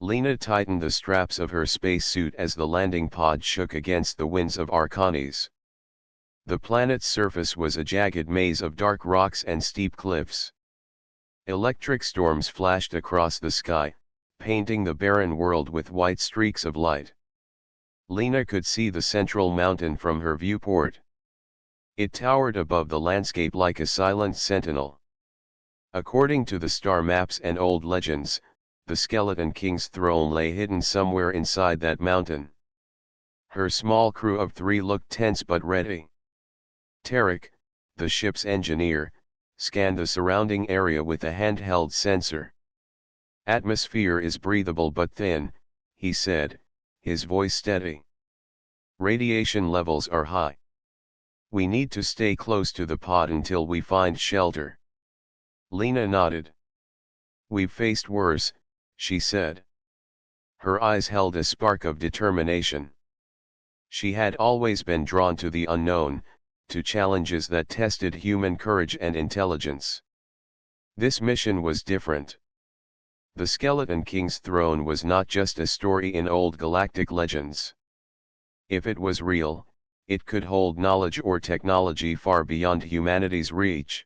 Lena tightened the straps of her spacesuit as the landing pod shook against the winds of Archaeology. The planet's surface was a jagged maze of dark rocks and steep cliffs. Electric storms flashed across the sky, painting the barren world with white streaks of light. Lena could see the central mountain from her viewport. It towered above the landscape like a silent sentinel. According to the star maps and old legends, the Skeleton King's throne lay hidden somewhere inside that mountain. Her small crew of 3 looked tense but ready. Tarek, the ship's engineer, scanned the surrounding area with a handheld sensor. "Atmosphere is breathable but thin," he said, his voice steady. "Radiation levels are high. We need to stay close to the pod until we find shelter." Lena nodded. "We've faced worse," she said. Her eyes held a spark of determination. She had always been drawn to the unknown, to challenges that tested human courage and intelligence. This mission was different. The Skeleton King's throne was not just a story in old galactic legends. If it was real, it could hold knowledge or technology far beyond humanity's reach.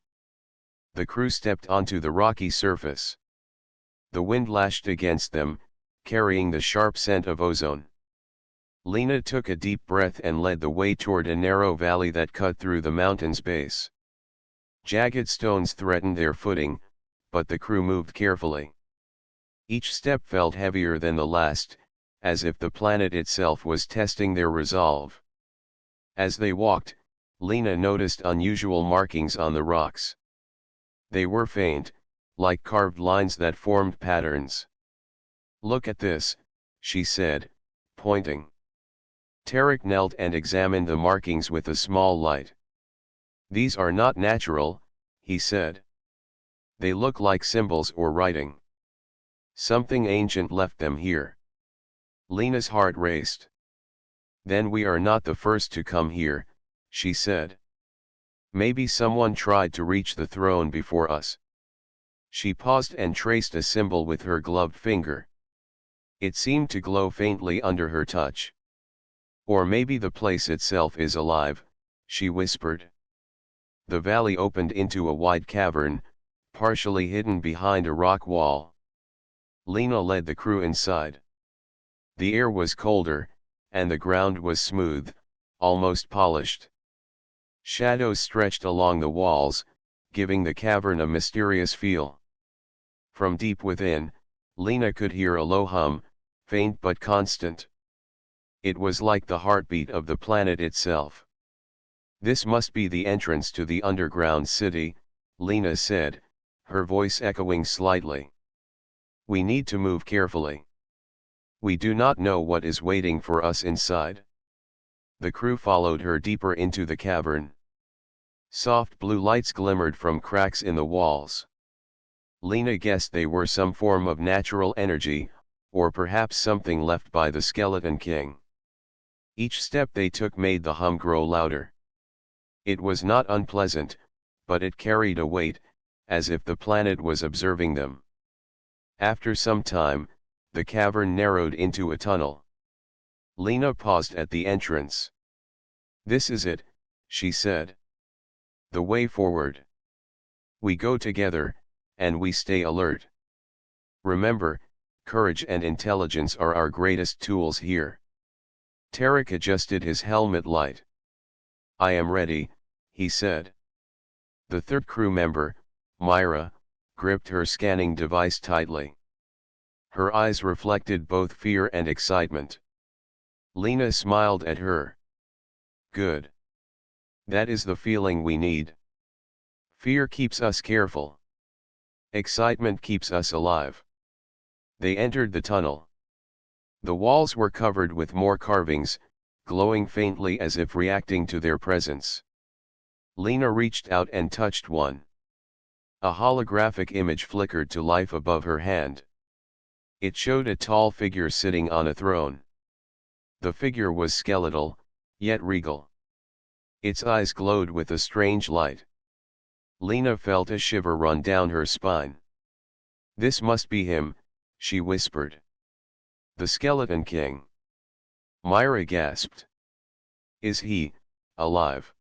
The crew stepped onto the rocky surface. The wind lashed against them, carrying the sharp scent of ozone. Lena took a deep breath and led the way toward a narrow valley that cut through the mountain's base. Jagged stones threatened their footing, but the crew moved carefully. Each step felt heavier than the last, as if the planet itself was testing their resolve. As they walked, Lena noticed unusual markings on the rocks. They were faint, like carved lines that formed patterns. "Look at this," she said, pointing. Tarek knelt and examined the markings with a small light. "These are not natural," he said. "They look like symbols or writing. Something ancient left them here." Lena's heart raced. "Then we are not the first to come here," she said. "Maybe someone tried to reach the throne before us." She paused and traced a symbol with her gloved finger. It seemed to glow faintly under her touch. "Or maybe the place itself is alive," she whispered. The valley opened into a wide cavern, partially hidden behind a rock wall. Lena led the crew inside. The air was colder, and the ground was smooth, almost polished. Shadows stretched along the walls, giving the cavern a mysterious feel. From deep within, Lena could hear a low hum, faint but constant. It was like the heartbeat of the planet itself. "This must be the entrance to the underground city," Lena said, her voice echoing slightly. "We need to move carefully. We do not know what is waiting for us inside." The crew followed her deeper into the cavern. Soft blue lights glimmered from cracks in the walls. Lena guessed they were some form of natural energy, or perhaps something left by the Skeleton King. Each step they took made the hum grow louder. It was not unpleasant, but it carried a weight, as if the planet was observing them. After some time, the cavern narrowed into a tunnel. Lena paused at the entrance. "This is it," she said. "The way forward. We go together, and we stay alert. Remember, courage and intelligence are our greatest tools here." Tarek adjusted his helmet light. "I am ready," he said. The third crew member, Myra, gripped her scanning device tightly. Her eyes reflected both fear and excitement. Lena smiled at her. "Good. That is the feeling we need. Fear keeps us careful. Excitement keeps us alive." They entered the tunnel. The walls were covered with more carvings, glowing faintly as if reacting to their presence. Lena reached out and touched one. A holographic image flickered to life above her hand. It showed a tall figure sitting on a throne. The figure was skeletal, yet regal. Its eyes glowed with a strange light. Lena felt a shiver run down her spine. "This must be him," she whispered. The Skeleton King. Myra gasped. Is he alive?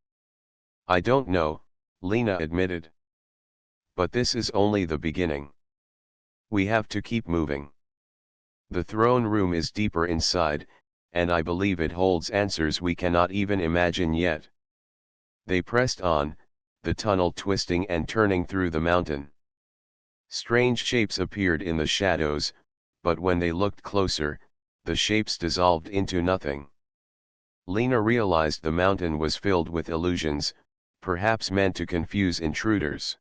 I don't know, Lena admitted. But this is only the beginning. We have to keep moving. The throne room is deeper inside, and I believe it holds answers we cannot even imagine yet. They pressed on, the tunnel twisting and turning through the mountain. Strange shapes appeared in the shadows, but when they looked closer, the shapes dissolved into nothing. Lena realized the mountain was filled with illusions, perhaps meant to confuse intruders.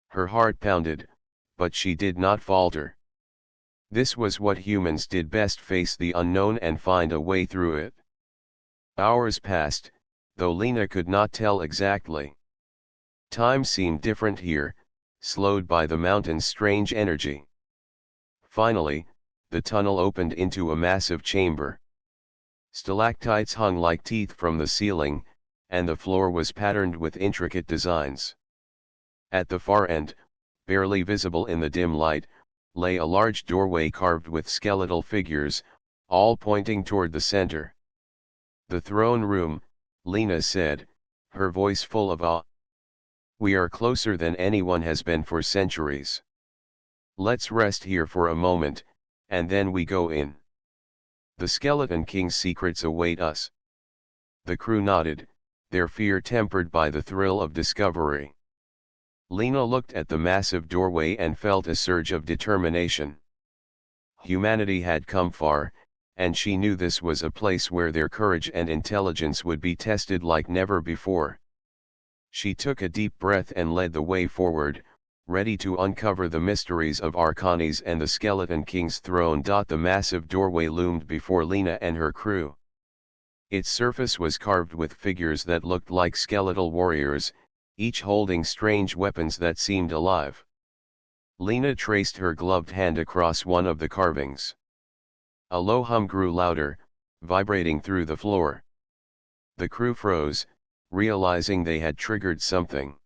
Her heart pounded, but she did not falter. This was what humans did best: face the unknown and find a way through it. Hours passed, though Lena could not tell exactly. Time seemed different here, slowed by the mountain's strange energy. Finally, the tunnel opened into a massive chamber. Stalactites hung like teeth from the ceiling, and the floor was patterned with intricate designs. At the far end, barely visible in the dim light, lay a large doorway carved with skeletal figures, all pointing toward the center. The throne room, Lena said, her voice full of awe. We are closer than anyone has been for centuries. Let's rest here for a moment, and then we go in. The Skeleton King's secrets await us. The crew nodded, their fear tempered by the thrill of discovery. Lena looked at the massive doorway and felt a surge of determination. Humanity had come far, and she knew this was a place where their courage and intelligence would be tested like never before. She took a deep breath and led the way forward, ready to uncover the mysteries of Archanes and the Skeleton King's throne. The massive doorway loomed before Lena and her crew. Its surface was carved with figures that looked like skeletal warriors, each holding strange weapons that seemed alive. Lena traced her gloved hand across one of the carvings. A low hum grew louder, vibrating through the floor. The crew froze, realizing they had triggered something.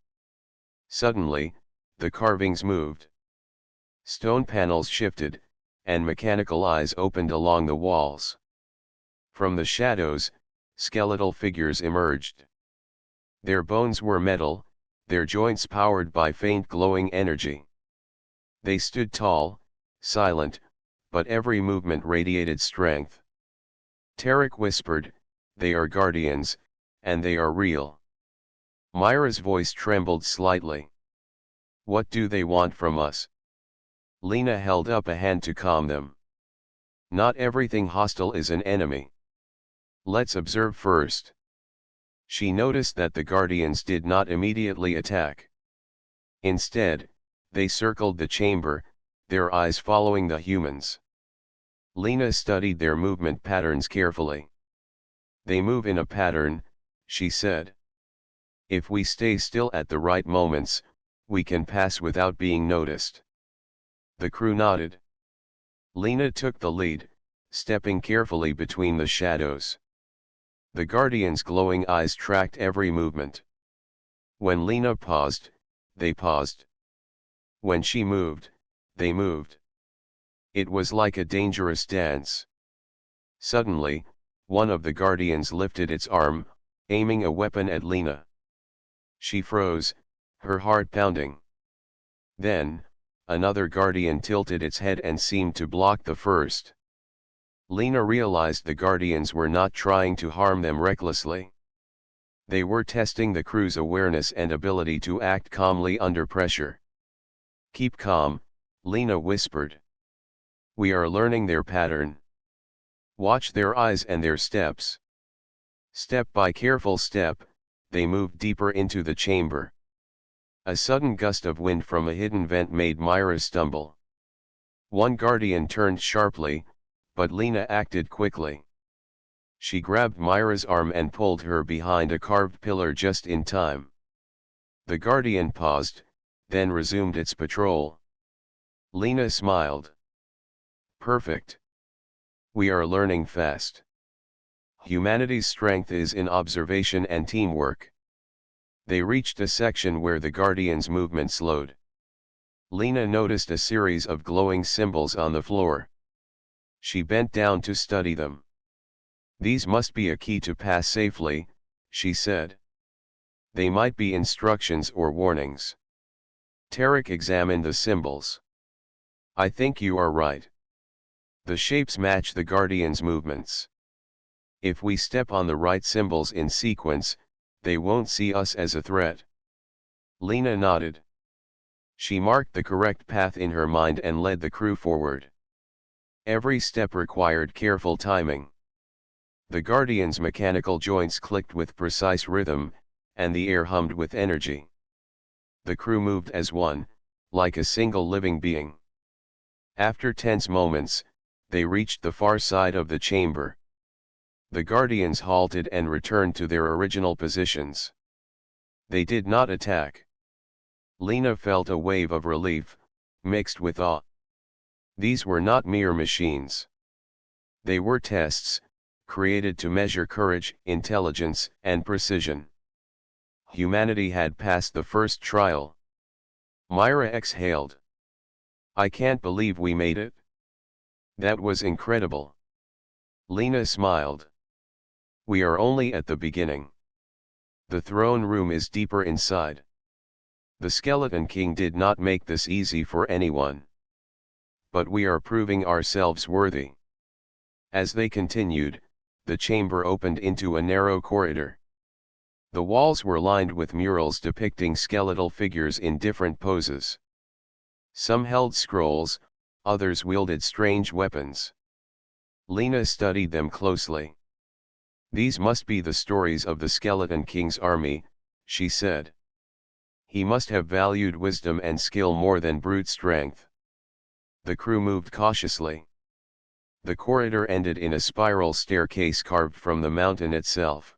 Suddenly, the carvings moved. Stone panels shifted, and mechanical eyes opened along the walls. From the shadows, skeletal figures emerged. Their bones were metal, their joints powered by faint glowing energy. They stood tall, silent, but every movement radiated strength. Tarek whispered, "They are guardians, and they are real." Myra's voice trembled slightly. "What do they want from us?" Lena held up a hand to calm them. "Not everything hostile is an enemy. Let's observe first." She noticed that the guardians did not immediately attack. Instead, they circled the chamber, their eyes following the humans. Lena studied their movement patterns carefully. "They move in a pattern," she said. "If we stay still at the right moments, we can pass without being noticed." The crew nodded. Lena took the lead, stepping carefully between the shadows. The guardians' glowing eyes tracked every movement. When Lena paused, they paused. When she moved, they moved. It was like a dangerous dance. Suddenly, one of the guardians lifted its arm, aiming a weapon at Lena. She froze, her heart pounding. Then, another guardian tilted its head and seemed to block the first. Lena realized the guardians were not trying to harm them recklessly. They were testing the crew's awareness and ability to act calmly under pressure. "Keep calm," Lena whispered. "We are learning their pattern. Watch their eyes and their steps." Step by careful step, they moved deeper into the chamber. A sudden gust of wind from a hidden vent made Myra stumble. One guardian turned sharply, but Lena acted quickly. She grabbed Myra's arm and pulled her behind a carved pillar just in time. The guardian paused, then resumed its patrol. Lena smiled. "Perfect. We are learning fast. Humanity's strength is in observation and teamwork." They reached a section where the guardian's movement slowed. Lena noticed a series of glowing symbols on the floor. She bent down to study them. "These must be a key to pass safely," she said. "They might be instructions or warnings." Tarek examined the symbols. "I think you are right. The shapes match the Guardian's movements. If we step on the right symbols in sequence, they won't see us as a threat." Lena nodded. She marked the correct path in her mind and led the crew forward. Every step required careful timing. The Guardian's mechanical joints clicked with precise rhythm, and the air hummed with energy. The crew moved as one, like a single living being. After tense moments, they reached the far side of the chamber. The Guardians halted and returned to their original positions. They did not attack. Lena felt a wave of relief, mixed with awe. These were not mere machines. They were tests, created to measure courage, intelligence, and precision. Humanity had passed the first trial. Myra exhaled. "I can't believe we made it." "That was incredible." Lena smiled. "We are only at the beginning. The throne room is deeper inside. The Skeleton King did not make this easy for anyone. But we are proving ourselves worthy." As they continued, the chamber opened into a narrow corridor. The walls were lined with murals depicting skeletal figures in different poses. Some held scrolls, others wielded strange weapons. Lena studied them closely. "These must be the stories of the Skeleton King's army," she said. "He must have valued wisdom and skill more than brute strength." The crew moved cautiously. The corridor ended in a spiral staircase carved from the mountain itself.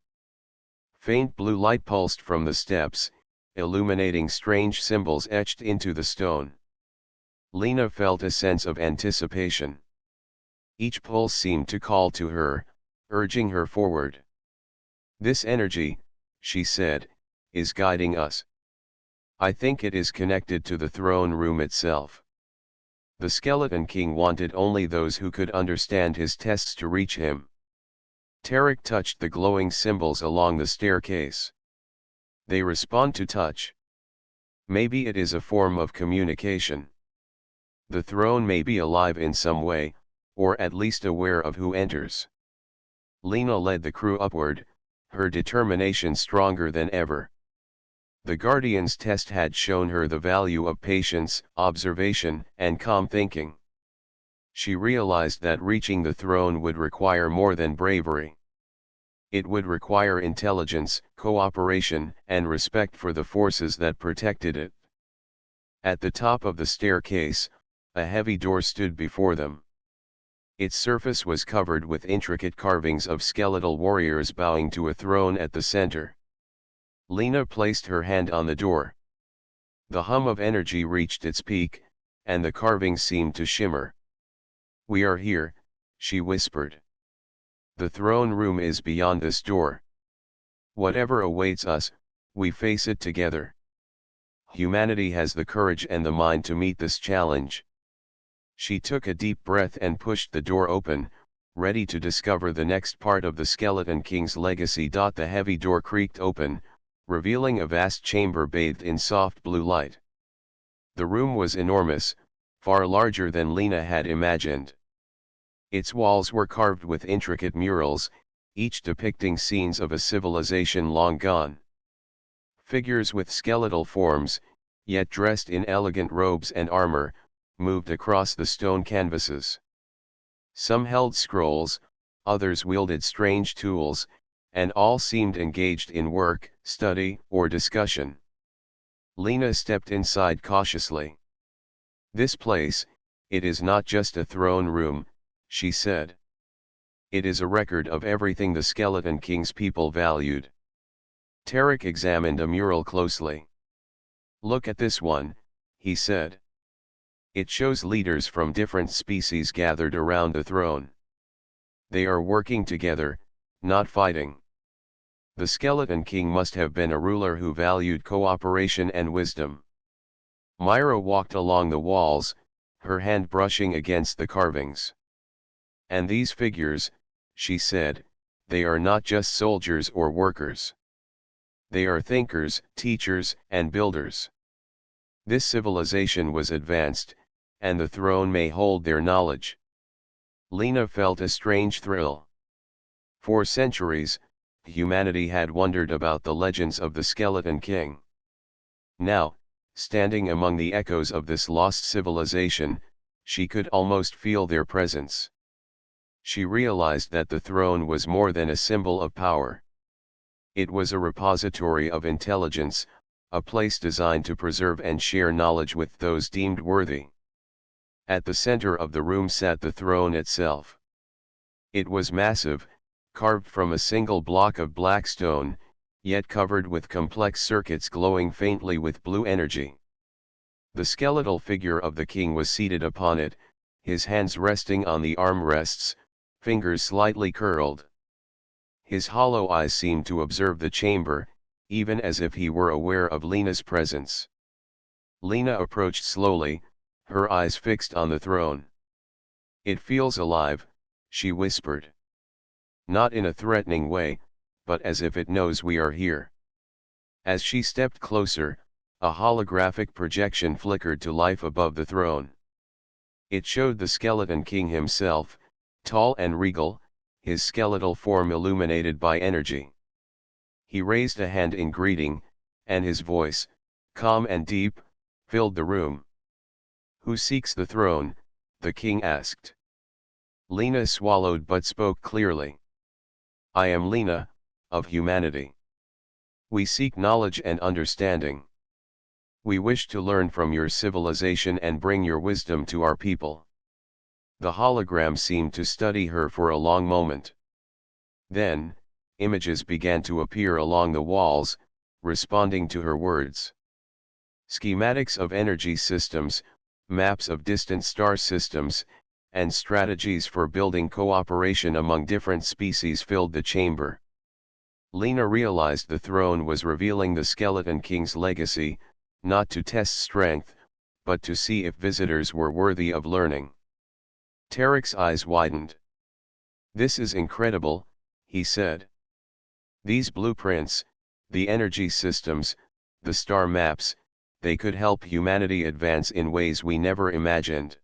Faint blue light pulsed from the steps, illuminating strange symbols etched into the stone. Lena felt a sense of anticipation. Each pulse seemed to call to her, urging her forward. "This energy," she said, "is guiding us. I think it is connected to the throne room itself. The Skeleton King wanted only those who could understand his tests to reach him." Tarek touched the glowing symbols along the staircase. "They respond to touch. Maybe it is a form of communication. The throne may be alive in some way, or at least aware of who enters." Lena led the crew upward, her determination stronger than ever. The Guardian's test had shown her the value of patience, observation, and calm thinking. She realized that reaching the throne would require more than bravery. It would require intelligence, cooperation, and respect for the forces that protected it. At the top of the staircase, a heavy door stood before them. Its surface was covered with intricate carvings of skeletal warriors bowing to a throne at the center. Lena placed her hand on the door. The hum of energy reached its peak, and the carvings seemed to shimmer. "We are here," she whispered. "The throne room is beyond this door. Whatever awaits us, we face it together. Humanity has the courage and the mind to meet this challenge." She took a deep breath and pushed the door open, ready to discover the next part of the Skeleton King's legacy. The heavy door creaked open, revealing a vast chamber bathed in soft blue light. The room was enormous, far larger than Lena had imagined. Its walls were carved with intricate murals, each depicting scenes of a civilization long gone. Figures with skeletal forms, yet dressed in elegant robes and armor, moved across the stone canvases. Some held scrolls, others wielded strange tools, and all seemed engaged in work, study, or discussion. Lena stepped inside cautiously. "This place, it is not just a throne room," she said. "It is a record of everything the Skeleton King's people valued." Tarek examined a mural closely. "Look at this one," he said. "It shows leaders from different species gathered around the throne. They are working together, not fighting. The Skeleton King must have been a ruler who valued cooperation and wisdom." Myra walked along the walls, her hand brushing against the carvings. And these figures, she said, they are not just soldiers or workers. They are thinkers, teachers, and builders. This civilization was advanced, and the throne may hold their knowledge. Lena felt a strange thrill. For centuries, humanity had wondered about the legends of the Skeleton King. Now, standing among the echoes of this lost civilization, she could almost feel their presence. She realized that the throne was more than a symbol of power. It was a repository of intelligence, a place designed to preserve and share knowledge with those deemed worthy. At the center of the room sat the throne itself. It was massive, carved from a single block of black stone, yet covered with complex circuits glowing faintly with blue energy. The skeletal figure of the king was seated upon it, his hands resting on the armrests, fingers slightly curled. His hollow eyes seemed to observe the chamber, even as if he were aware of Lena's presence. Lena approached slowly, her eyes fixed on the throne. "It feels alive," she whispered. Not in a threatening way, but as if it knows we are here. As she stepped closer, a holographic projection flickered to life above the throne. It showed the Skeleton King himself, tall and regal, his skeletal form illuminated by energy. He raised a hand in greeting, and his voice, calm and deep, filled the room. "Who seeks the throne?" the king asked. Lena swallowed but spoke clearly. "I am Lena, of humanity. We seek knowledge and understanding. We wish to learn from your civilization and bring your wisdom to our people." The hologram seemed to study her for a long moment. Then, images began to appear along the walls, responding to her words. Schematics of energy systems, maps of distant star systems, and strategies for building cooperation among different species filled the chamber. Lena realized the throne was revealing the Skeleton King's legacy, not to test strength, but to see if visitors were worthy of learning. Tarek's eyes widened. "This is incredible," he said. "These blueprints, the energy systems, the star maps, they could help humanity advance in ways we never imagined."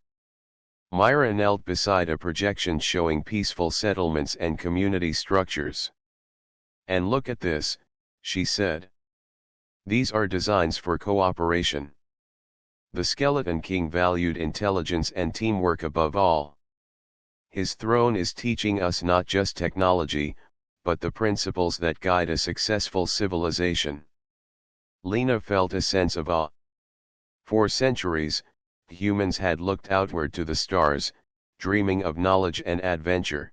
Myra knelt beside a projection showing peaceful settlements and community structures. "And look at this," she said. "These are designs for cooperation." The Skeleton King valued intelligence and teamwork above all. His throne is teaching us not just technology, but the principles that guide a successful civilization. Lena felt a sense of awe. For centuries, humans had looked outward to the stars, dreaming of knowledge and adventure.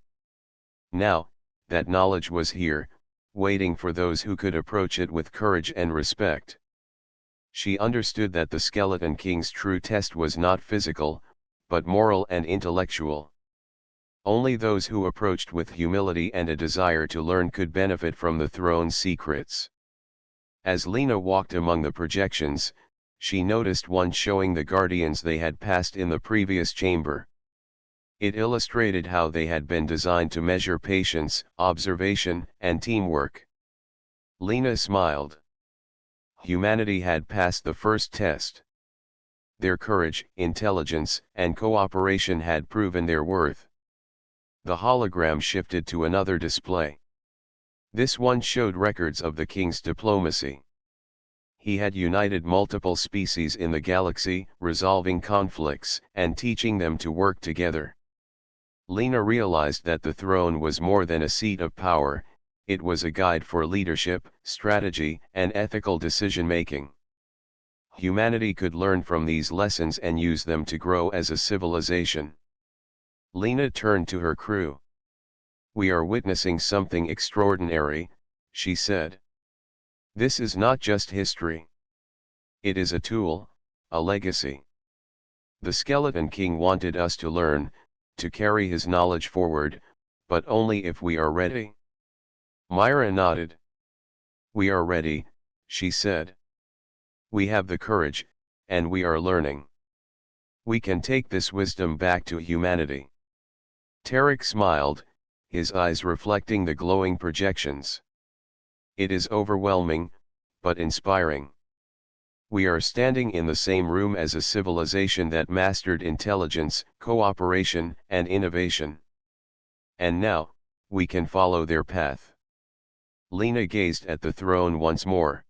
Now, that knowledge was here, waiting for those who could approach it with courage and respect. She understood that the Skeleton King's true test was not physical, but moral and intellectual. Only those who approached with humility and a desire to learn could benefit from the throne's secrets. As Lena walked among the projections, she noticed one showing the guardians they had passed in the previous chamber. It illustrated how they had been designed to measure patience, observation, and teamwork. Lena smiled. Humanity had passed the first test. Their courage, intelligence, and cooperation had proven their worth. The hologram shifted to another display. This one showed records of the king's diplomacy. He had united multiple species in the galaxy, resolving conflicts and teaching them to work together. Lena realized that the throne was more than a seat of power, it was a guide for leadership, strategy, and ethical decision-making. Humanity could learn from these lessons and use them to grow as a civilization. Lena turned to her crew. "We are witnessing something extraordinary," she said. "This is not just history. It is a tool, a legacy. The Skeleton King wanted us to learn, to carry his knowledge forward, but only if we are ready." Myra nodded. "We are ready," she said. "We have the courage, and we are learning. We can take this wisdom back to humanity." Tarek smiled, his eyes reflecting the glowing projections. It is overwhelming, but inspiring. We are standing in the same room as a civilization that mastered intelligence, cooperation, and innovation. And now, we can follow their path. Lena gazed at the throne once more.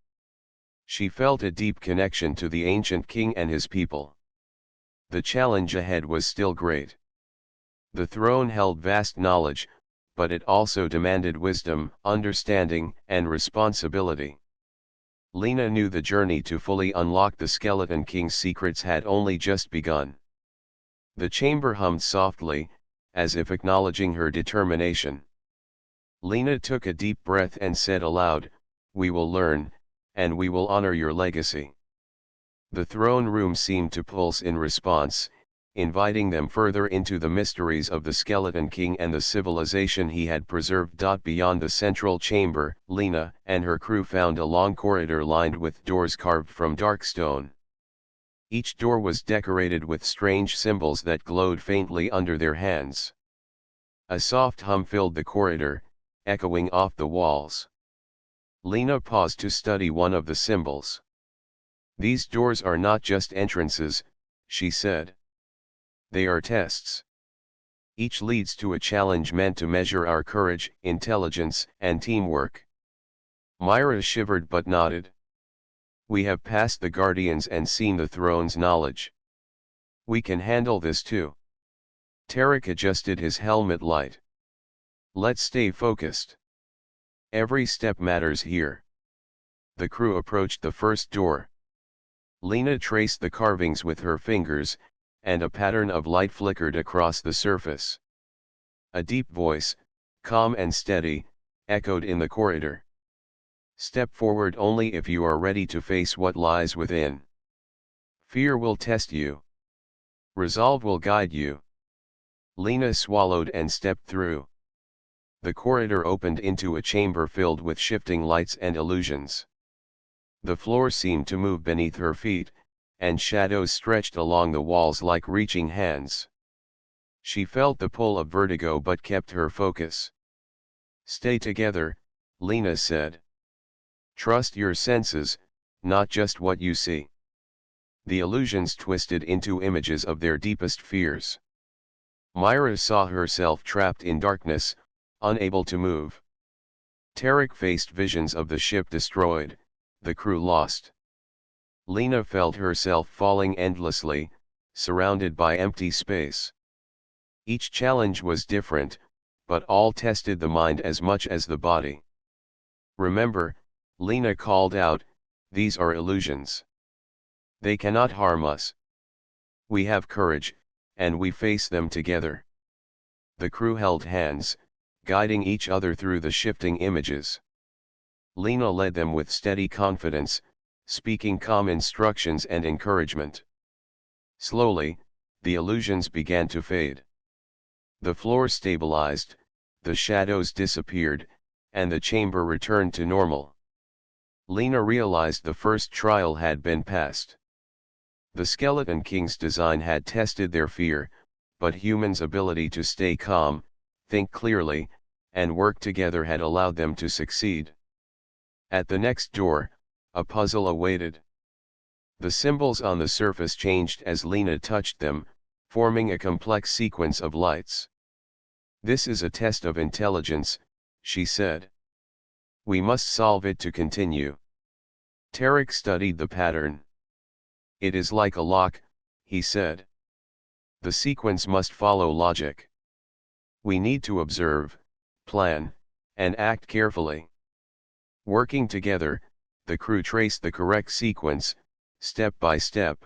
She felt a deep connection to the ancient king and his people. The challenge ahead was still great. The throne held vast knowledge, but it also demanded wisdom, understanding, and responsibility. Lena knew the journey to fully unlock the Skeleton King's secrets had only just begun. The chamber hummed softly, as if acknowledging her determination. Lena took a deep breath and said aloud, "We will learn, and we will honor your legacy." The throne room seemed to pulse in response, inviting them further into the mysteries of the Skeleton King and the civilization he had preserved. Beyond the central chamber, Lena and her crew found a long corridor lined with doors carved from dark stone. Each door was decorated with strange symbols that glowed faintly under their hands. A soft hum filled the corridor, echoing off the walls. Lena paused to study one of the symbols. "These doors are not just entrances," she said. "They are tests. Each leads to a challenge meant to measure our courage, intelligence, and teamwork." Myra shivered but nodded. "We have passed the Guardians and seen the throne's knowledge. We can handle this too." Tarek adjusted his helmet light. "Let's stay focused. Every step matters here." The crew approached the first door. Lena traced the carvings with her fingers, and a pattern of light flickered across the surface. A deep voice, calm and steady, echoed in the corridor. "Step forward only if you are ready to face what lies within. Fear will test you. Resolve will guide you." Lena swallowed and stepped through. The corridor opened into a chamber filled with shifting lights and illusions. The floor seemed to move beneath her feet, and shadows stretched along the walls like reaching hands. She felt the pull of vertigo but kept her focus. "Stay together," Lena said. "Trust your senses, not just what you see." The illusions twisted into images of their deepest fears. Myra saw herself trapped in darkness, unable to move. Tarek faced visions of the ship destroyed, the crew lost. Lena felt herself falling endlessly, surrounded by empty space. Each challenge was different, but all tested the mind as much as the body. "Remember," Lena called out, "these are illusions. They cannot harm us. We have courage, and we face them together." The crew held hands, guiding each other through the shifting images. Lena led them with steady confidence, speaking calm instructions and encouragement. Slowly, the illusions began to fade. The floor stabilized, the shadows disappeared, and the chamber returned to normal. Lena realized the first trial had been passed. The Skeleton King's design had tested their fear, but humans' ability to stay calm, think clearly, and work together had allowed them to succeed. At the next door, a puzzle awaited. The symbols on the surface changed as Lena touched them, forming a complex sequence of lights. "This is a test of intelligence," she said. "We must solve it to continue." Tarek studied the pattern. "It is like a lock," he said. "The sequence must follow logic. We need to observe, plan, and act carefully." Working together, the crew traced the correct sequence, step by step.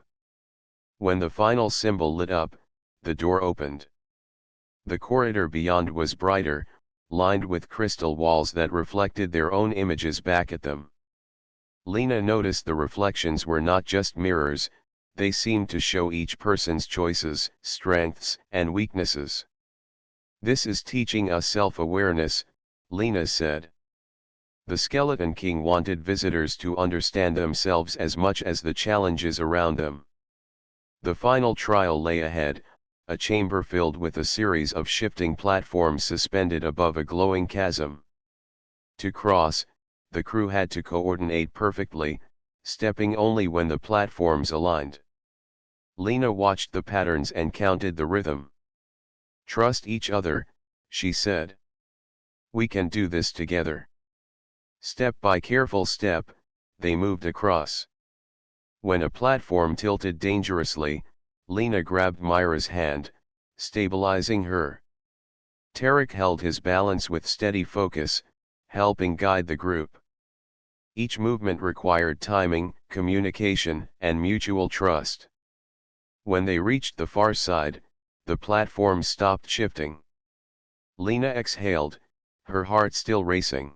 When the final symbol lit up, the door opened. The corridor beyond was brighter, lined with crystal walls that reflected their own images back at them. Lena noticed the reflections were not just mirrors, they seemed to show each person's choices, strengths, and weaknesses. "This is teaching us self-awareness," Lena said. The Skeleton King wanted visitors to understand themselves as much as the challenges around them. The final trial lay ahead, a chamber filled with a series of shifting platforms suspended above a glowing chasm. To cross, the crew had to coordinate perfectly, stepping only when the platforms aligned. Lena watched the patterns and counted the rhythm. "Trust each other," she said. "We can do this together." Step by careful step, they moved across. When a platform tilted dangerously, Lena grabbed Myra's hand, stabilizing her. Tarek held his balance with steady focus, helping guide the group. Each movement required timing, communication, and mutual trust. When they reached the far side, the platform stopped shifting. Lena exhaled, her heart still racing.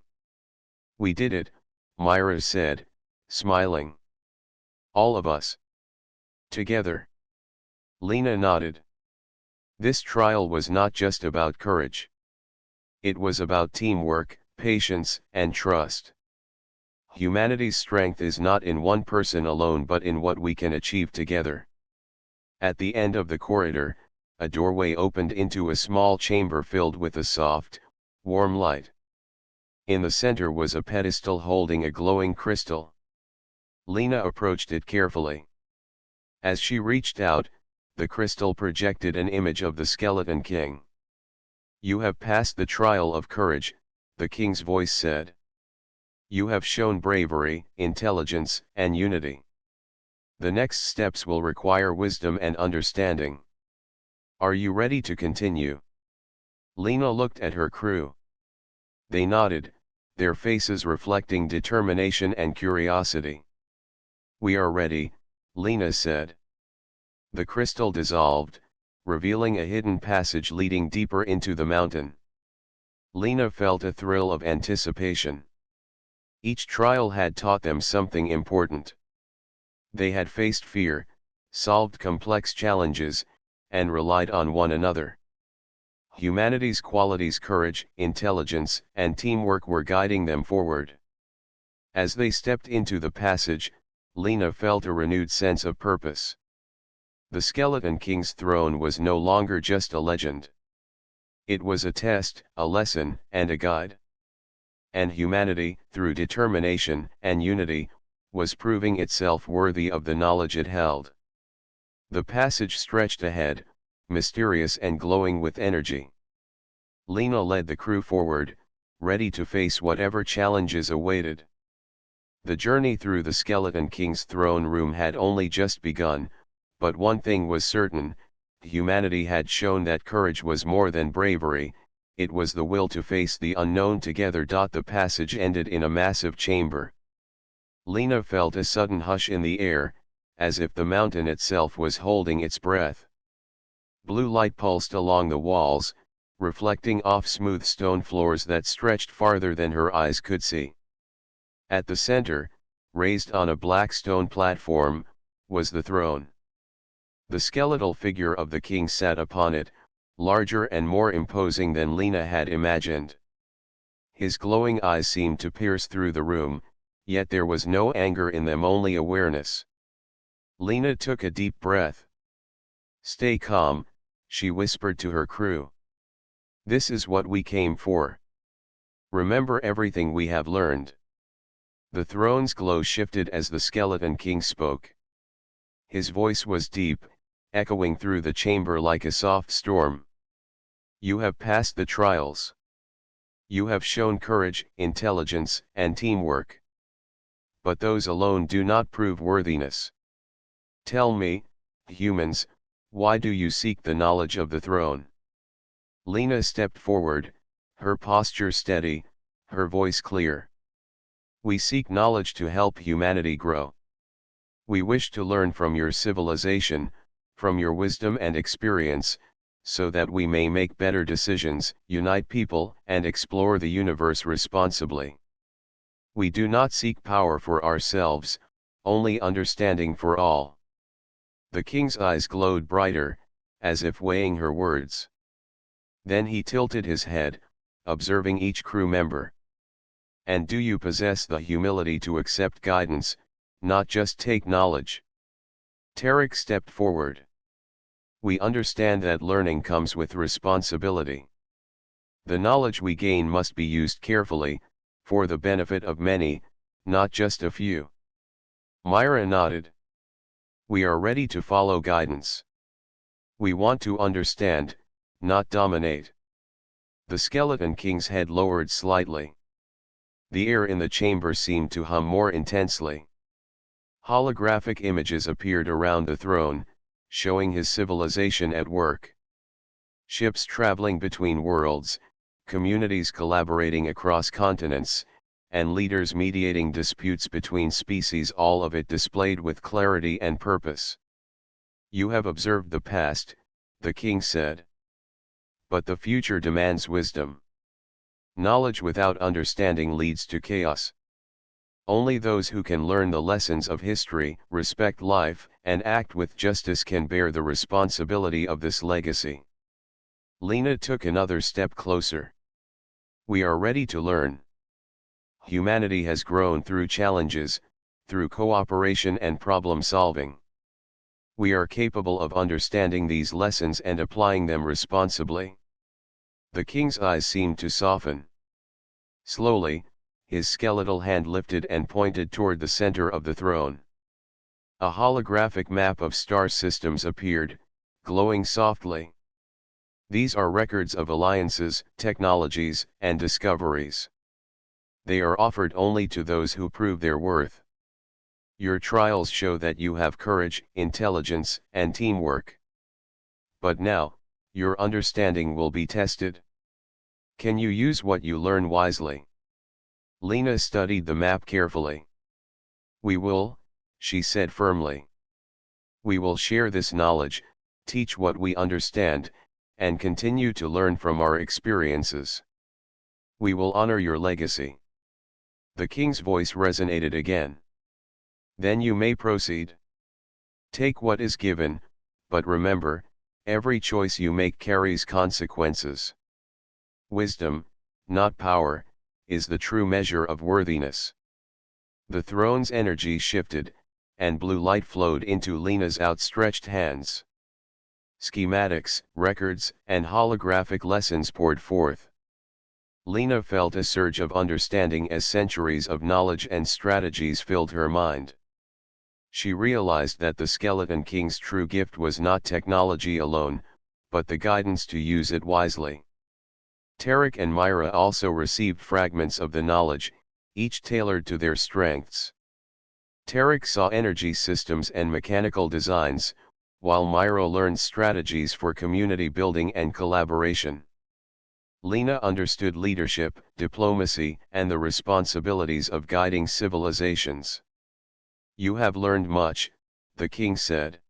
"We did it," Myra said, smiling. "All of us. Together." Lena nodded. This trial was not just about courage. It was about teamwork, patience, and trust. Humanity's strength is not in one person alone but in what we can achieve together. At the end of the corridor, a doorway opened into a small chamber filled with a soft, warm light. In the center was a pedestal holding a glowing crystal. Lena approached it carefully. As she reached out, the crystal projected an image of the skeleton king. "You have passed the trial of courage," the king's voice said. "You have shown bravery, intelligence, and unity. The next steps will require wisdom and understanding. Are you ready to continue?" Lena looked at her crew. They nodded, their faces reflecting determination and curiosity. "We are ready," Lena said. The crystal dissolved, revealing a hidden passage leading deeper into the mountain. Lena felt a thrill of anticipation. Each trial had taught them something important. They had faced fear, solved complex challenges, and relied on one another. Humanity's qualities, courage, intelligence, and teamwork were guiding them forward. As they stepped into the passage, Lena felt a renewed sense of purpose. The Skeleton King's throne was no longer just a legend. It was a test, a lesson, and a guide. And humanity, through determination and unity, was proving itself worthy of the knowledge it held. The passage stretched ahead, mysterious and glowing with energy. Lena led the crew forward, ready to face whatever challenges awaited. The journey through the Skeleton King's throne room had only just begun, but one thing was certain: humanity had shown that courage was more than bravery, it was the will to face the unknown together. The passage ended in a massive chamber. Lena felt a sudden hush in the air, as if the mountain itself was holding its breath. Blue light pulsed along the walls, reflecting off smooth stone floors that stretched farther than her eyes could see. At the center, raised on a black stone platform, was the throne. The skeletal figure of the king sat upon it, larger and more imposing than Lena had imagined. His glowing eyes seemed to pierce through the room, yet there was no anger in them, only awareness. Lena took a deep breath. "Stay calm," she whispered to her crew. "This is what we came for. Remember everything we have learned." The throne's glow shifted as the Skeleton King spoke. His voice was deep, echoing through the chamber like a soft storm. "You have passed the trials. You have shown courage, intelligence, and teamwork. But those alone do not prove worthiness. Tell me, humans, why do you seek the knowledge of the throne?" Lena stepped forward, her posture steady, her voice clear. "We seek knowledge to help humanity grow. We wish to learn from your civilization, from your wisdom and experience, so that we may make better decisions, unite people, and explore the universe responsibly. We do not seek power for ourselves, only understanding for all." The king's eyes glowed brighter, as if weighing her words. Then he tilted his head, observing each crew member. "And do you possess the humility to accept guidance, not just take knowledge?" Tarek stepped forward. We understand that learning comes with responsibility. The knowledge we gain must be used carefully, for the benefit of many, not just a few. Myra nodded. We are ready to follow guidance. We want to understand, not dominate. The Skeleton King's head lowered slightly. The air in the chamber seemed to hum more intensely. Holographic images appeared around the throne, showing his civilization at work. Ships traveling between worlds, communities collaborating across continents, and leaders mediating disputes between species, all of it displayed with clarity and purpose. You have observed the past, the king said. But the future demands wisdom. Knowledge without understanding leads to chaos. Only those who can learn the lessons of history, respect life, and act with justice can bear the responsibility of this legacy. Lena took another step closer. We are ready to learn. Humanity has grown through challenges, through cooperation and problem solving. We are capable of understanding these lessons and applying them responsibly. The king's eyes seemed to soften. Slowly, his skeletal hand lifted and pointed toward the center of the throne. A holographic map of star systems appeared, glowing softly. These are records of alliances, technologies, and discoveries. They are offered only to those who prove their worth. Your trials show that you have courage, intelligence, and teamwork. But now, your understanding will be tested. Can you use what you learn wisely? Lena studied the map carefully. We will, she said firmly. We will share this knowledge, teach what we understand, and continue to learn from our experiences. We will honor your legacy. The king's voice resonated again. Then you may proceed. Take what is given, but remember, every choice you make carries consequences. Wisdom, not power, is the true measure of worthiness. The throne's energy shifted, and blue light flowed into Lena's outstretched hands. Schematics, records, and holographic lessons poured forth. Lena felt a surge of understanding as centuries of knowledge and strategies filled her mind. She realized that the Skeleton King's true gift was not technology alone, but the guidance to use it wisely. Tarek and Myra also received fragments of the knowledge, each tailored to their strengths. Tarek saw energy systems and mechanical designs, while Myra learned strategies for community building and collaboration. Lena understood leadership, diplomacy, and the responsibilities of guiding civilizations. You have learned much, the king said.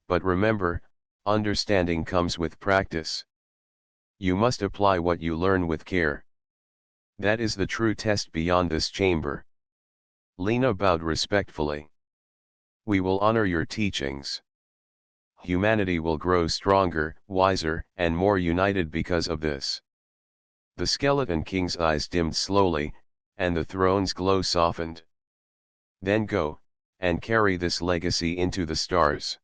But remember, understanding comes with practice. You must apply what you learn with care. That is the true test beyond this chamber. Lena bowed respectfully. We will honor your teachings. Humanity will grow stronger, wiser, and more united because of this. The Skeleton King's eyes dimmed slowly, and the throne's glow softened. Then go, and carry this legacy into the stars.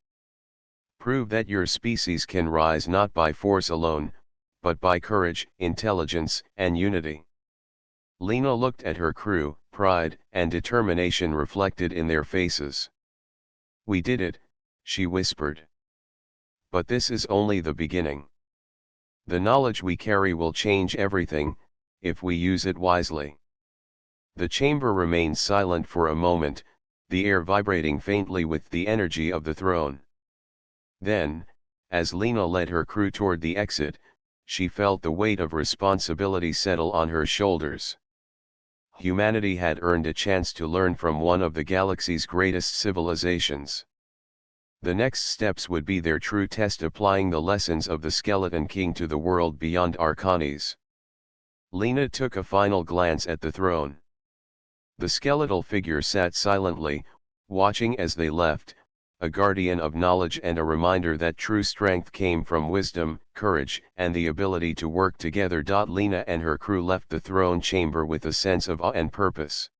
Prove that your species can rise not by force alone, but by courage, intelligence, and unity. Lena looked at her crew, pride and determination reflected in their faces. We did it, she whispered. But this is only the beginning. The knowledge we carry will change everything, if we use it wisely. The chamber remained silent for a moment, the air vibrating faintly with the energy of the throne. Then, as Lena led her crew toward the exit, she felt the weight of responsibility settle on her shoulders. Humanity had earned a chance to learn from one of the galaxy's greatest civilizations. The next steps would be their true test, applying the lessons of the Skeleton King to the world beyond Archanis. Lena took a final glance at the throne. The skeletal figure sat silently, watching as they left, a guardian of knowledge and a reminder that true strength came from wisdom, courage, and the ability to work together. Lena and her crew left the throne chamber with a sense of awe and purpose.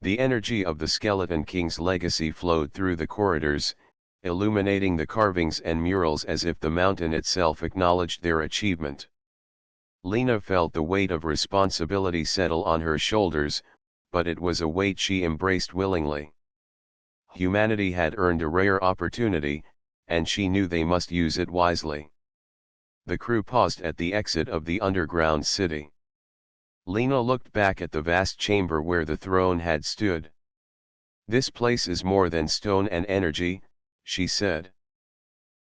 The energy of the Skeleton King's legacy flowed through the corridors, illuminating the carvings and murals as if the mountain itself acknowledged their achievement. Lena felt the weight of responsibility settle on her shoulders, but it was a weight she embraced willingly. Humanity had earned a rare opportunity, and she knew they must use it wisely. The crew paused at the exit of the underground city. Lena looked back at the vast chamber where the throne had stood. "This place is more than stone and energy," she said.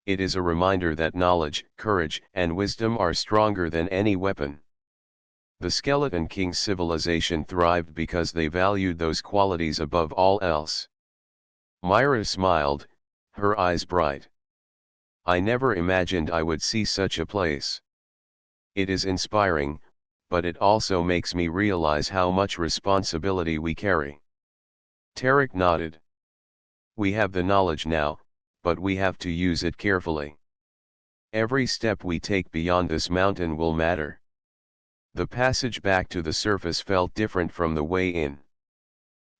"It is a reminder that knowledge, courage, and wisdom are stronger than any weapon." The Skeleton King civilization thrived because they valued those qualities above all else. Myra smiled, her eyes bright. "I never imagined I would see such a place. It is inspiring, but it also makes me realize how much responsibility we carry." Tarek nodded. "We have the knowledge now, but we have to use it carefully. Every step we take beyond this mountain will matter." The passage back to the surface felt different from the way in.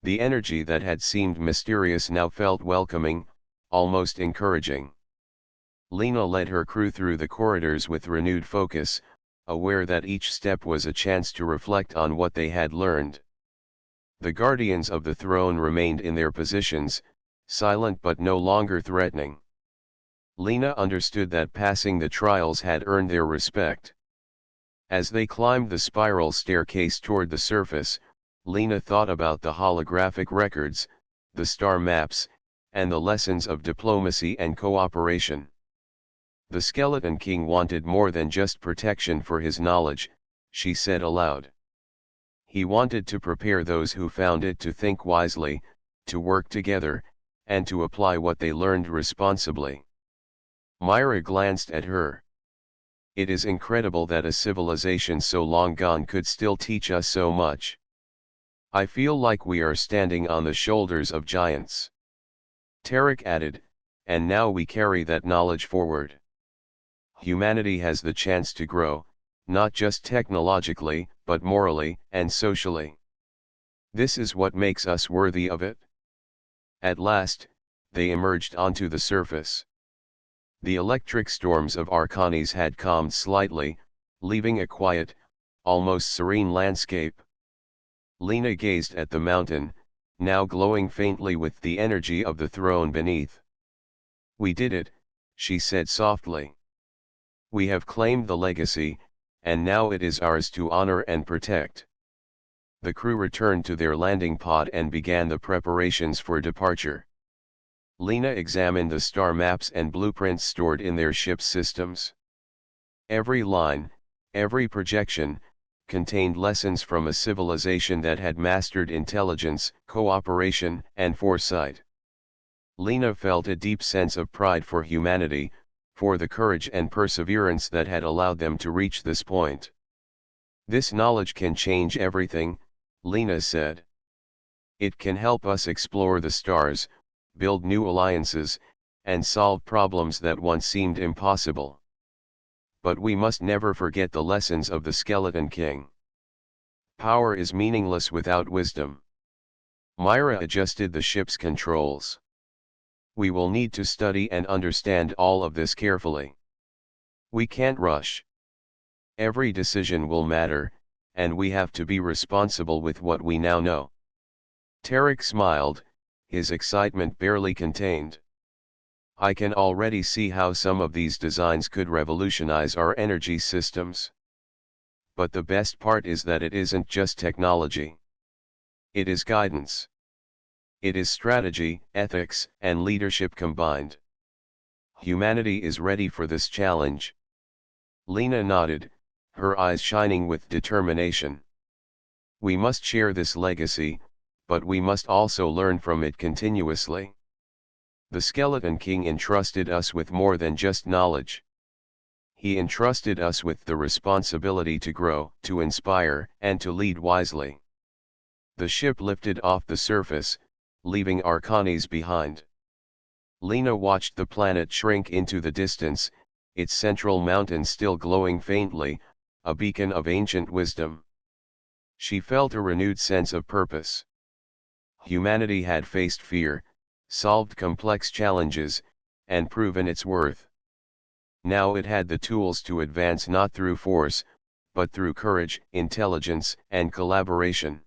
The energy that had seemed mysterious now felt welcoming, almost encouraging. Lena led her crew through the corridors with renewed focus, aware that each step was a chance to reflect on what they had learned. The guardians of the throne remained in their positions, silent but no longer threatening. Lena understood that passing the trials had earned their respect. As they climbed the spiral staircase toward the surface, Lena thought about the holographic records, the star maps, and the lessons of diplomacy and cooperation. The Skeleton King wanted more than just protection for his knowledge, she said aloud. He wanted to prepare those who found it to think wisely, to work together, and to apply what they learned responsibly. Myra glanced at her. "It is incredible that a civilization so long gone could still teach us so much. I feel like we are standing on the shoulders of giants." Tarek added, "And now we carry that knowledge forward. Humanity has the chance to grow, not just technologically, but morally and socially. This is what makes us worthy of it." At last, they emerged onto the surface. The electric storms of Archanes had calmed slightly, leaving a quiet, almost serene landscape. Lena gazed at the mountain, now glowing faintly with the energy of the throne beneath. "We did it," she said softly. "We have claimed the legacy, and now it is ours to honor and protect." The crew returned to their landing pod and began the preparations for departure. Lena examined the star maps and blueprints stored in their ship's systems. Every line, every projection, contained lessons from a civilization that had mastered intelligence, cooperation, and foresight. Lena felt a deep sense of pride for humanity, for the courage and perseverance that had allowed them to reach this point. "This knowledge can change everything," Lena said. "It can help us explore the stars, build new alliances, and solve problems that once seemed impossible. But we must never forget the lessons of the Skeleton King. Power is meaningless without wisdom." Myra adjusted the ship's controls. "We will need to study and understand all of this carefully. We can't rush. Every decision will matter, and we have to be responsible with what we now know." Tarek smiled, his excitement barely contained. "I can already see how some of these designs could revolutionize our energy systems. But the best part is that it isn't just technology. It is guidance. It is strategy, ethics, and leadership combined. Humanity is ready for this challenge." Lena nodded, her eyes shining with determination. "We must share this legacy, but we must also learn from it continuously. The Skeleton King entrusted us with more than just knowledge. He entrusted us with the responsibility to grow, to inspire, and to lead wisely." The ship lifted off the surface, leaving Archanes behind. Lena watched the planet shrink into the distance, its central mountain still glowing faintly, a beacon of ancient wisdom. She felt a renewed sense of purpose. Humanity had faced fear, solved complex challenges, and proven its worth. Now it had the tools to advance not through force, but through courage, intelligence, and collaboration.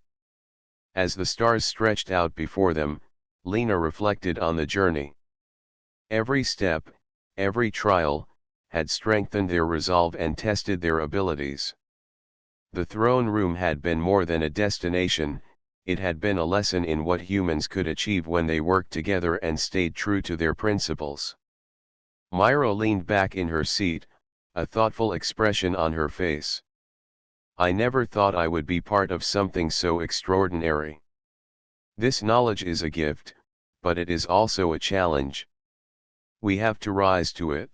As the stars stretched out before them, Lena reflected on the journey. Every step, every trial, had strengthened their resolve and tested their abilities. The throne room had been more than a destination, it had been a lesson in what humans could achieve when they worked together and stayed true to their principles. Myra leaned back in her seat, a thoughtful expression on her face. I never thought I would be part of something so extraordinary. This knowledge is a gift, but it is also a challenge. We have to rise to it.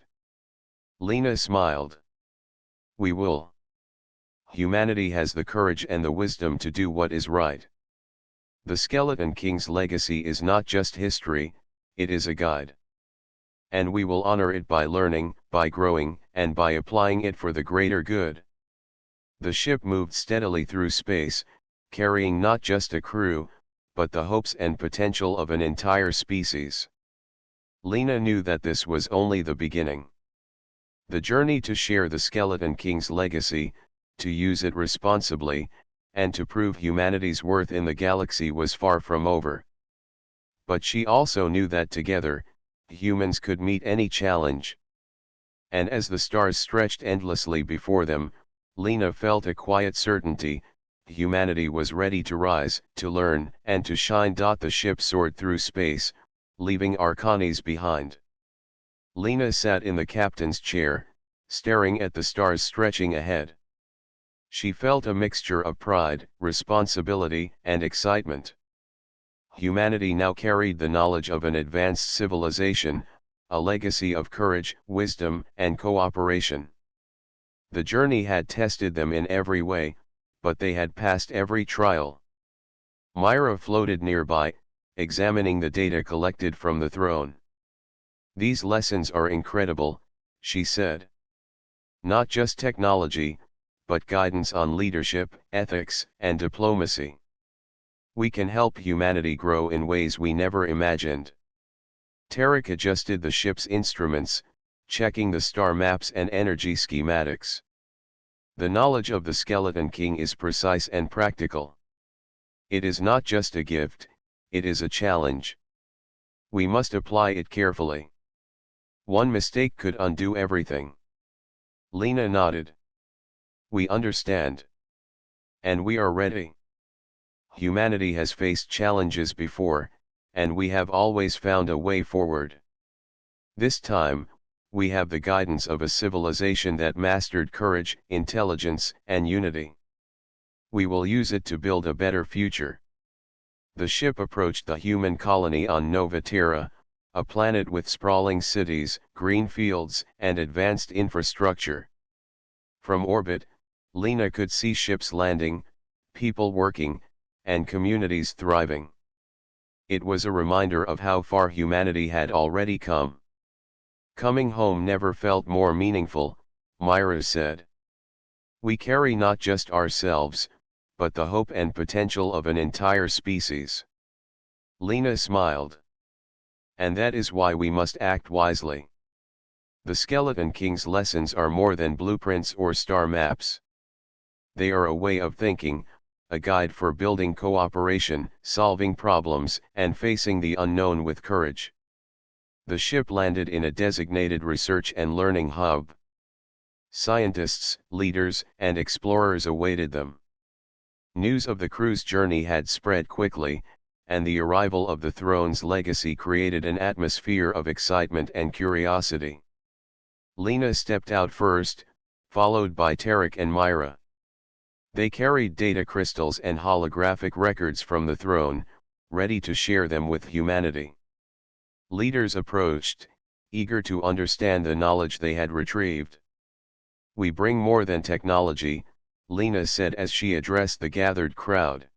Lena smiled. We will. Humanity has the courage and the wisdom to do what is right. The Skeleton King's legacy is not just history, it is a guide. And we will honor it by learning, by growing, and by applying it for the greater good. The ship moved steadily through space, carrying not just a crew, but the hopes and potential of an entire species. Lena knew that this was only the beginning. The journey to share the Skeleton King's legacy, to use it responsibly, and to prove humanity's worth in the galaxy was far from over. But she also knew that together, humans could meet any challenge. And as the stars stretched endlessly before them, Lena felt a quiet certainty, humanity was ready to rise, to learn, and to shine. The ship soared through space, leaving Archaeology behind. Lena sat in the captain's chair, staring at the stars stretching ahead. She felt a mixture of pride, responsibility, and excitement. Humanity now carried the knowledge of an advanced civilization, a legacy of courage, wisdom, and cooperation. The journey had tested them in every way, but they had passed every trial. Myra floated nearby, examining the data collected from the throne. These lessons are incredible, she said. Not just technology, but guidance on leadership, ethics, and diplomacy. We can help humanity grow in ways we never imagined. Tarek adjusted the ship's instruments, checking the star maps and energy schematics. The knowledge of the Skeleton King is precise and practical. It is not just a gift, it is a challenge. We must apply it carefully. One mistake could undo everything. Lena nodded. We understand. And we are ready. Humanity has faced challenges before, and we have always found a way forward. This time, we have the guidance of a civilization that mastered courage, intelligence, and unity. We will use it to build a better future. The ship approached the human colony on Nova Terra, a planet with sprawling cities, green fields, and advanced infrastructure. From orbit, Lena could see ships landing, people working, and communities thriving. It was a reminder of how far humanity had already come. Coming home never felt more meaningful, Myra said. We carry not just ourselves, but the hope and potential of an entire species. Lena smiled. And that is why we must act wisely. The Skeleton King's lessons are more than blueprints or star maps. They are a way of thinking, a guide for building cooperation, solving problems, and facing the unknown with courage. The ship landed in a designated research and learning hub. Scientists, leaders, and explorers awaited them. News of the crew's journey had spread quickly, and the arrival of the throne's legacy created an atmosphere of excitement and curiosity. Lena stepped out first, followed by Tarek and Myra. They carried data crystals and holographic records from the throne, ready to share them with humanity. Leaders approached, eager to understand the knowledge they had retrieved. We bring more than technology, Lena said as she addressed the gathered crowd.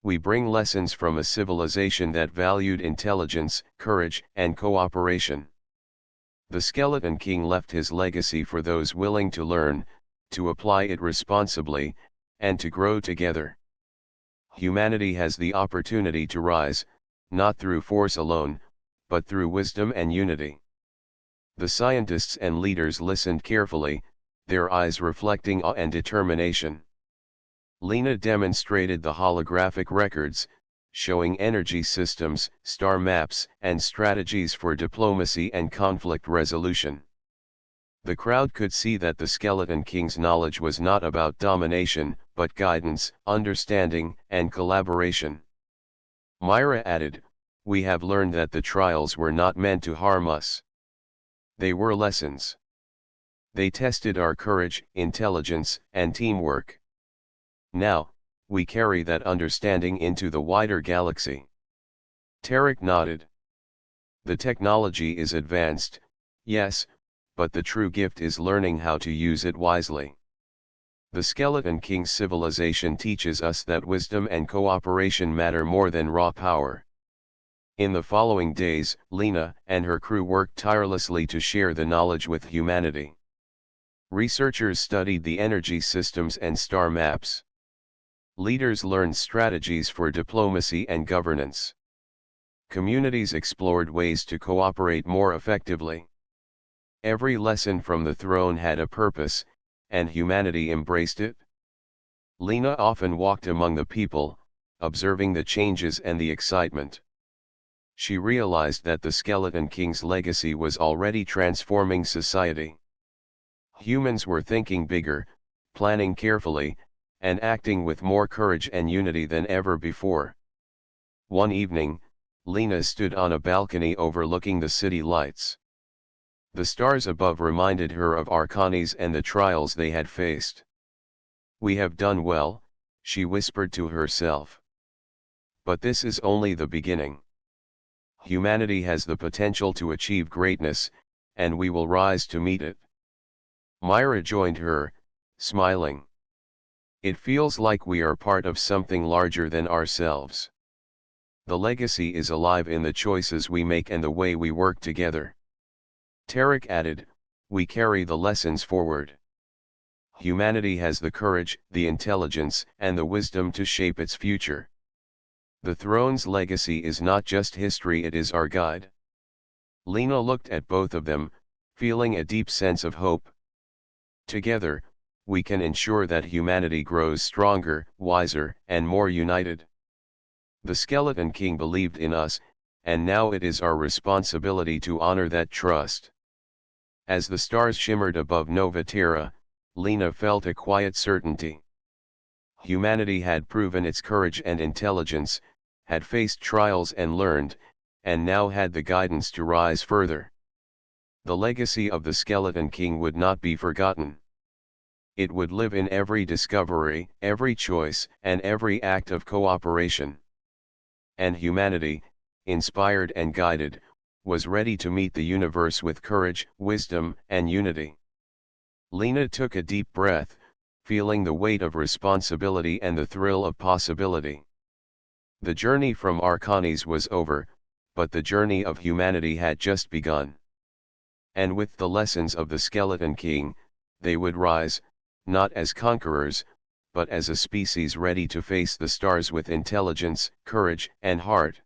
We bring lessons from a civilization that valued intelligence, courage, and cooperation. The Skeleton King left his legacy for those willing to learn, to apply it responsibly, and to grow together. Humanity has the opportunity to rise, not through force alone, but through wisdom and unity. The scientists and leaders listened carefully, their eyes reflecting awe and determination. Lena demonstrated the holographic records, showing energy systems, star maps, and strategies for diplomacy and conflict resolution. The crowd could see that the Skeleton King's knowledge was not about domination, but guidance, understanding, and collaboration. Myra added, "We have learned that the trials were not meant to harm us. They were lessons. They tested our courage, intelligence, and teamwork. Now, we carry that understanding into the wider galaxy." Tarek nodded. "The technology is advanced, yes, but the true gift is learning how to use it wisely. The Skeleton King's civilization teaches us that wisdom and cooperation matter more than raw power." In the following days, Lena and her crew worked tirelessly to share the knowledge with humanity. Researchers studied the energy systems and star maps. Leaders learned strategies for diplomacy and governance. Communities explored ways to cooperate more effectively. Every lesson from the throne had a purpose, and humanity embraced it. Lena often walked among the people, observing the changes and the excitement. She realized that the Skeleton King's legacy was already transforming society. Humans were thinking bigger, planning carefully, and acting with more courage and unity than ever before. One evening, Lena stood on a balcony overlooking the city lights. The stars above reminded her of Archanis and the trials they had faced. "We have done well," she whispered to herself. "But this is only the beginning. Humanity has the potential to achieve greatness, and we will rise to meet it." Myra joined her, smiling. "It feels like we are part of something larger than ourselves. The legacy is alive in the choices we make and the way we work together." Tarek added, "We carry the lessons forward. Humanity has the courage, the intelligence, and the wisdom to shape its future. The throne's legacy is not just history, it is our guide." Lena looked at both of them, feeling a deep sense of hope. "Together, we can ensure that humanity grows stronger, wiser, and more united. The Skeleton King believed in us, and now it is our responsibility to honor that trust." As the stars shimmered above Nova Terra, Lena felt a quiet certainty. Humanity had proven its courage and intelligence, had faced trials and learned, and now had the guidance to rise further. The legacy of the Skeleton King would not be forgotten. It would live in every discovery, every choice, and every act of cooperation. And humanity, inspired and guided, was ready to meet the universe with courage, wisdom, and unity. Lena took a deep breath, feeling the weight of responsibility and the thrill of possibility. The journey from Archanis was over, but the journey of humanity had just begun. And with the lessons of the Skeleton King, they would rise, not as conquerors, but as a species ready to face the stars with intelligence, courage, and heart.